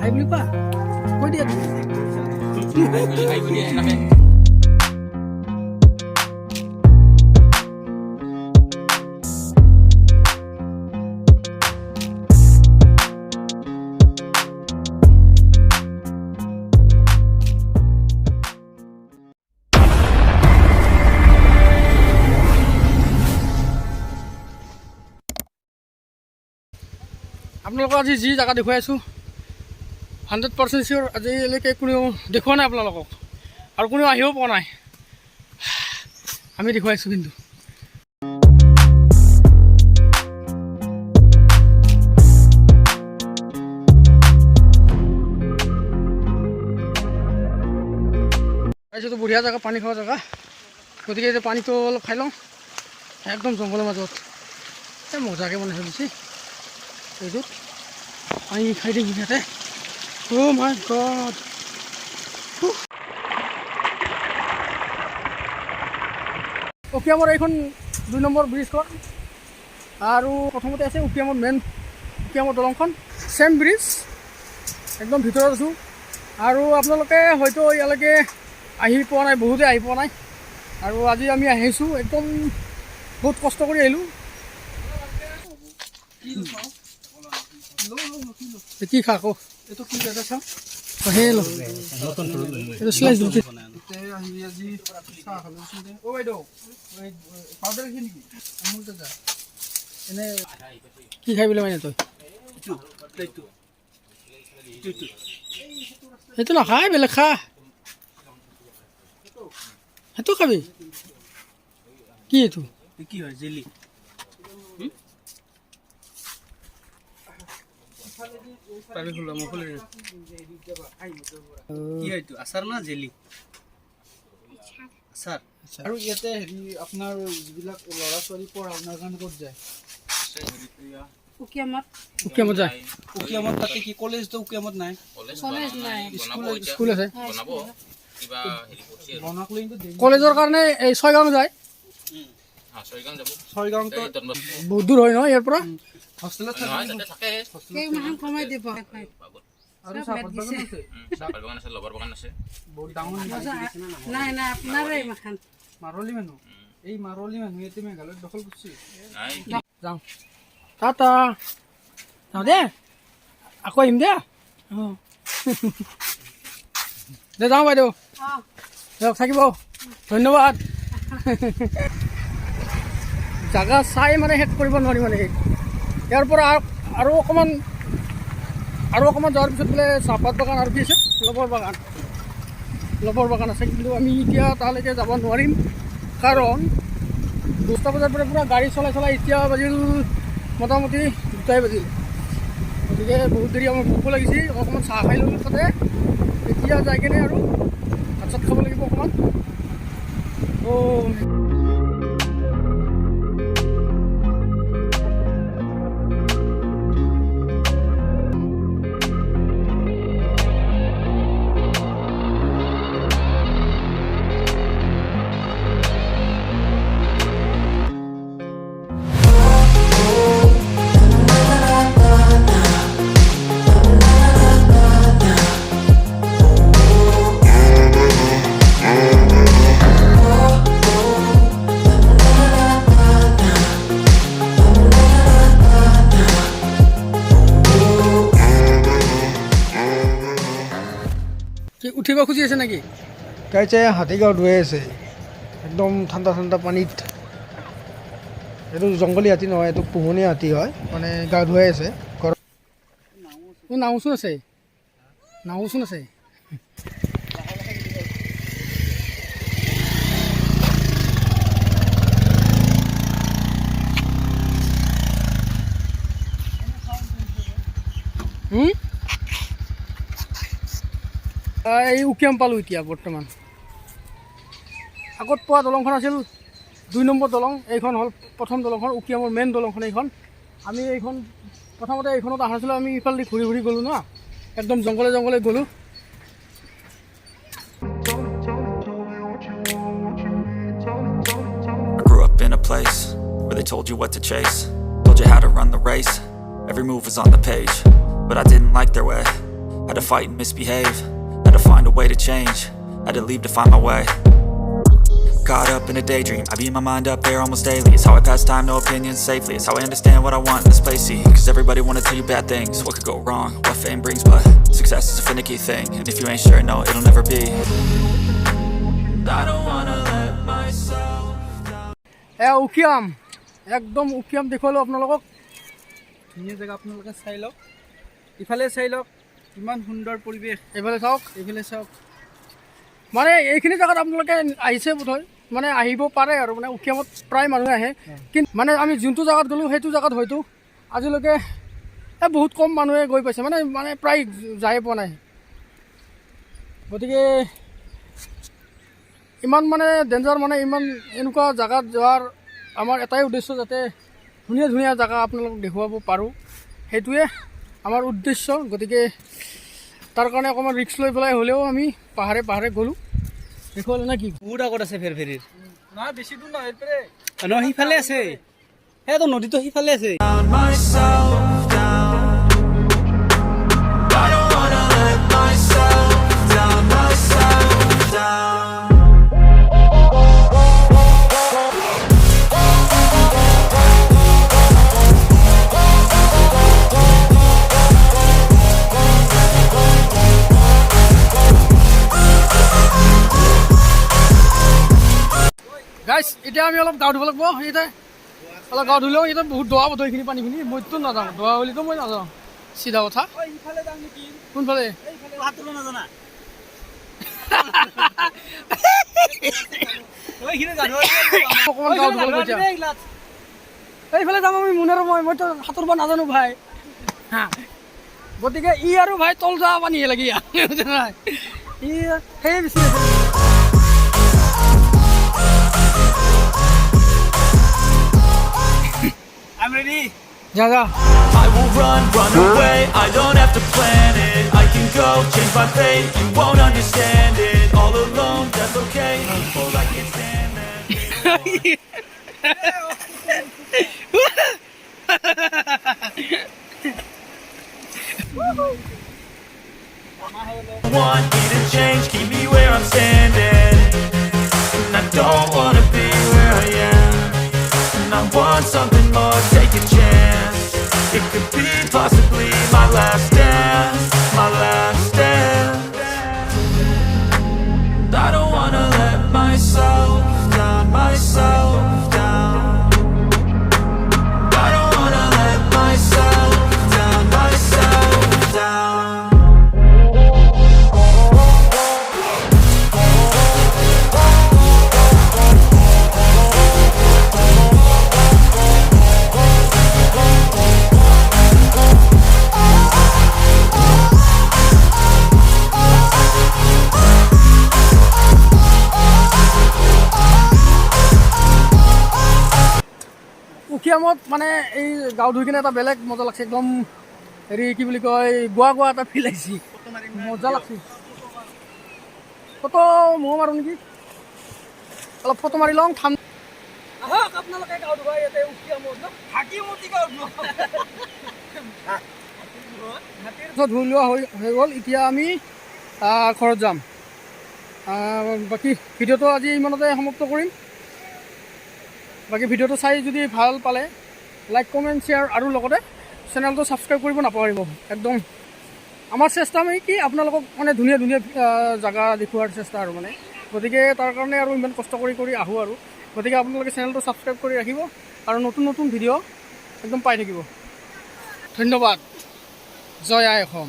হাই বুলি কোৱা কৈ দিয়া হাই বুলি এনেকে আপোনালোকক আজি যি জেগা দেখুৱাই আছোঁ 100% চিয়'ৰ আজিলৈকে কোনেও দেখুওৱা নাই আপোনালোকক আৰু কোনেও আহিও পোৱা নাই আমি দেখুৱাইছোঁ কিন্তু এইটো বঢ়িয়া জেগা পানী খোৱা জেগা গতিকে এতিয়া পানীটো অলপ খাই লওঁ একদম জংঘলৰ মাজত এই মজাকৈ বনাই থৈ দিছে এইটোত পানী খাই দিম ইয়াতে অ' মাই গড উকিয়ামৰ এইখন 2 নম্বৰ ব্ৰিজখন আৰু প্ৰথমতে আছে উকিয়ামৰ মেইন উকিয়ামৰ দলংখন চেম ব্ৰিজ একদম ভিতৰত আছোঁ আৰু আপোনালোকে হয়তো ইয়ালৈকে আহি পোৱা নাই বহুতে আহি পোৱা নাই আৰু আজি আমি আহিছোঁ একদম বহুত কষ্ট কৰি আহিলোঁ কি খা আকৌ এইটো কি দাদা চাওঁ সেই এইটো শ্লাইচ দিছে আজি চাহ খালোঁ অ' বাইদেউ পাউডাৰ ৰাখি নেকি আমুল দাদা এনে কি খাই বোলে মানে তই সেইটো নাখায় বেলেগ খা সেইটো খাবি কি এইটো কি হয় জেলি কি হয় আচাৰ না জেলি আচাৰ আৰু ইয়াতে হেৰি আপোনাৰ যিবিলাক ল'ৰা ছোৱালী পঢ়া শুনাৰ কাৰণে ক'ত যায় উকিয়ামত যায় উকিয়ামত তাতে কি কলেজটো উকিয়ামত নাই স্কুল আছে কলেজৰ কাৰণে এই 6 গাঁও যায় 6 গাঁও বহুত দূৰ হয় ন ইয়াৰ পৰা হোষ্টেলত থাকে কমাই দিব আৰু চাহপাত বাগান আছে লবৰ বাগান আছে বহুত ডাঙৰ নাই নাই আপোনাৰে মাখান মাৰলি মানুহ এই মাৰলি মানুহ ইয়াতে মেঘালয়ত দখল কৰিছে যাওঁ টাটা যাওঁ দে আকৌ আহিম দে দে যাওঁ বাইদেউ দিয়ক থাকিব ধন্যবাদ জাগা চাই মানে শেষ কৰিব নোৱাৰি মানে ইয়াৰ পৰা আৰু অকণমান যোৱাৰ পিছত বোলে চাহপাত বাগান আৰু কি আছে লবৰ বাগান আছে কিন্তু আমি এতিয়া তালৈকে যাব নোৱাৰিম কাৰণ 10টা বজাৰ পৰা পূৰা গাড়ী চলাই এতিয়া বাজিল মোটামুটি 2টাই বাজিল গতিকে বহুত দেৰি আমাৰ ভোকো লাগিছে অকণমান চাহ খাই ল'লোঁ তাতে এতিয়া যাই কিনে আৰু ভাত চাত খাব লাগিব অকণমান উঠিব খুজি আছে নেকি কাইছে হাতীগাঁৱত ৰৈ আছে একদম ঠাণ্ডা পানীত এইটো জংঘলী হাতী নহয় এইটো পোহনীয়া হাতী হয় মানে গা ধুৱাই আছে নাওচোন আছে এই উকিয়াম পালোঁ এতিয়া বৰ্তমান আগত পোৱা দলংখন আছিল 2 নম্বৰ দলং এইখন হ'ল প্ৰথম দলংখন উকিয়ামৰ মেইন দলংখন এইখন আমি এইখন প্ৰথমতে এইখনত অহা নাছিলোঁ আমি ইফালেদি ঘূৰি গ'লোঁ ন একদম জংঘলে গ'লোঁ I grew up in a place where they told you what to chase, told you how to run the race, every move was on the page, but I didn't like their way, had to fight and misbehave. Had to find a way to change, had to leave to find my way. Caught up in a daydream, I beat my mind up there almost daily. It's how I pass time, no opinions safely. It's how I understand what I want in this place, see. Cause everybody wanna tell you bad things, what could go wrong, what fame brings. But success is a finicky thing, and if you ain't sure, no, it'll never be. I don't wanna let myself down. Ukiam, একদম উকিয়াম দেখুৱালো আপোনালোকক। ধুনীয়া জেগা আপোনালোকে চাই লওক, ইফালে চাই লওক, ইমান সুন্দৰ পৰিৱেশ। এইফালে চাওক, এইফালে চাওক, মানে এইখিনি জেগাত আপোনালোকে আহিছে বোধহয়, মানে আহিব পাৰে আৰু মানে উকিয়ামত প্ৰায় মানুহে আহে। কিন্তু মানে আমি যোনটো জেগাত গ'লোঁ সেইটো জেগাত হয়তো আজিলৈকে বহুত কম মানুহে গৈ পাইছে, মানে প্ৰায় যাই পোৱা নাই। গতিকে ইমান মানে ডেঞ্জাৰ, মানে ইমান এনেকুৱা জেগাত যোৱাৰ আমাৰ এটাই উদ্দেশ্য, যাতে ধুনীয়া ধুনীয়া জেগা আপোনালোকক দেখুৱাব পাৰোঁ, সেইটোৱে আমাৰ উদ্দেশ্য। গতিকে তাৰ কাৰণে অকণমান ৰিক্স লৈ পেলাই হ'লেও আমি পাহাৰে পাহাৰে গ'লোঁ। দেখুৱালে নে কি? বহুত আগত আছে ফেৰফেৰীৰ। নহয় বেছি দূৰ নহয়, নহয় সিফালে আছে, সেইটো নদীটো সিফালে আছে। গাইছ, এতিয়া আমি অলপ গাঁও ধুব লাগিব। সেইতে অলপ গাঁও ধুলেও এতিয়া বহুত দোৱা বধ এইখিনি পানীখিনি, মইতো নাযাওঁ, দোৱা হ'লেতো মই নাযাওঁ, চিধা কথা। কোনফালে? অকণমান গাঁও ধুব লাগিব এতিয়া। এইফালে যাম আমি, মুনাৰ মইতো সাঁতুৰিব নাজানো ভাই। গতিকে ই আৰু ভাই তল যোৱা পানীহে লাগি ই সেই বেছি I'm ready. জাগা। I will run away, I don't have to plan it. I can go, change my fate, you won't understand it. All alone, that's okay, oh I can't stand that. Want me to change, keep me where I'm standing. And I don't wanna be where I am. And I want something more, take a chance. It could be possibly my last dance, my last dance. I don't wanna let myself down, myself down. I don't wanna let myself down, myself down. উকিয়ামত মানে এই গাঁও ধুই কিনে এটা বেলেগ মজা লাগছে, একদম হেৰি কি বুলি কয়, গোৱা গোৱা এটা ফিল আহিছে, মজা লাগছে। ফটো ময়ো মাৰোঁ নেকি, অলপ ফটো মাৰি লওঁ। আহক আপোনালোকে গাঁও ধুবা ইয়াতে উকিয়ামত, ধুই লোৱা হৈ গ'ল। এতিয়া আমি ঘৰত যাম। বাকী ভিডিঅ'টো আজি ইমানতে সমাপ্ত কৰিম। বাকী ভিডিঅ'টো চাই যদি ভাল পালে লাইক, কমেণ্ট, শ্বেয়াৰ আৰু লগতে চেনেলটো ছাবস্ক্ৰাইব কৰিব নাপাহৰিব। একদম আমাৰ চেষ্টা মানে কি, আপোনালোকক মানে ধুনীয়া ধুনীয়া জেগা দেখুওৱাৰ চেষ্টা আৰু মানে, গতিকে তাৰ কাৰণে আৰু ইমান কষ্ট কৰি আহোঁ আৰু। গতিকে আপোনালোকে চেনেলটো ছাবস্ক্ৰাইব কৰি ৰাখিব আৰু নতুন নতুন ভিডিঅ' একদম পাই থাকিব। ধন্যবাদ। জয় আই অসম।